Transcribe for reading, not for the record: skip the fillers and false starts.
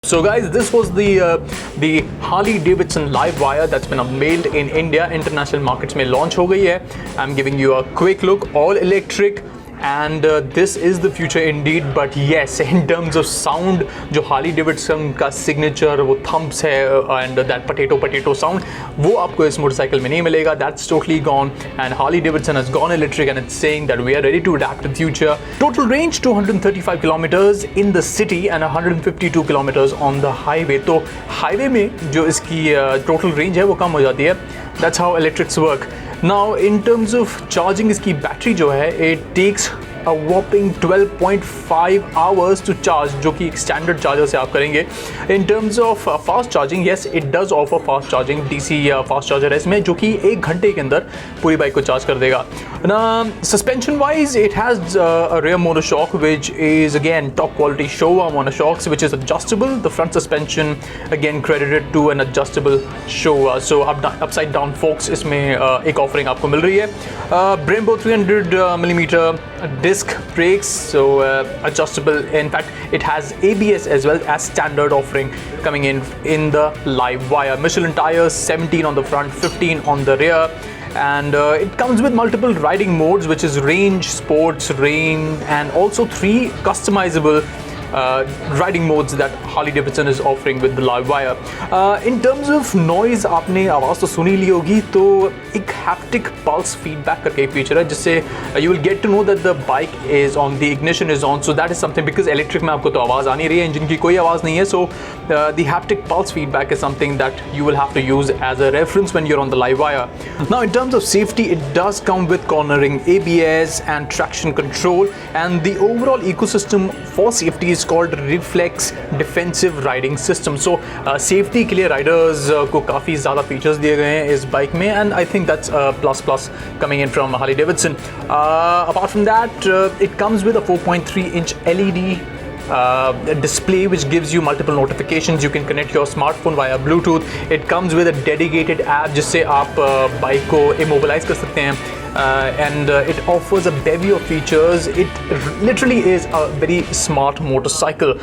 So guys, this was the Harley-Davidson Livewire that's been unveiled in India. International markets में launch हो गई है. I'm giving you a quick look, all electric, and this is the future indeed. But yes, in terms of sound, जो Harley-Davidson का signature वो thumps है and that potato sound, वो आपको इस motorcycle में नहीं मिलेगा. That's totally gone, and Harley-Davidson has gone electric and it's saying that we are ready to adapt to the future. Total range 235 kilometers in the city and 152 kilometers on the highway. तो highway में जो इसकी total range है वो कम हो जाती है. That's how electrics work. Now in terms of charging, इसकी बैटरी जो है it takes a whopping 12.5 hours to charge, जो कि एक स्टैंडर्ड चार्जर से आप करेंगे. In terms of fast charging, yes, it does offer fast charging. DC fast charger है इसमें, जो कि 1 घंटे के अंदर पूरी बाइक को चार्ज कर देगा. Now, suspension wise, it has a rear monoshock, which is again top quality Showa monoshocks, which is adjustable. The front suspension again credited to an adjustable Showa. So upside down forks इसमें एक offering आपको मिल रही है. Brembo 300mm disc brakes, so adjustable. In fact, it has ABS as well as standard offering coming in the Livewire. Michelin tires, 17 on the front, 15 on the rear. And it comes with multiple riding modes, which is range, sports, rain, and also 3 customizable riding modes that Harley-Davidson is offering with the Livewire. In terms of noise, आपने आवाज़ तो सुनी ली होगी, तो एक haptic pulse feedback करके एक feature है जिससे you will get to know that the bike is on, the ignition is on. So that is something, because electric में आपको तो आवाज़ आ नहीं रही है, engine की कोई आवाज़ नहीं है. So the haptic pulse feedback is something that you will have to use as a reference when you're on the Livewire. Now in terms of safety, it does come with cornering, ABS and traction control, and the overall ecosystem for safety is called Reflex Defensive Riding System. So safety के लिए riders को काफ़ी ज़्यादा features दिए गए हैं इस bike में, and I think that's a plus coming in from Harley-Davidson. Apart from that, it comes with a 4.3-inch LED display which gives you multiple notifications. You can connect your smartphone via Bluetooth. It comes with a dedicated app जिससे आप bike को immobilize कर सकते हैं. And it offers a bevy of features. It literally is a very smart motorcycle.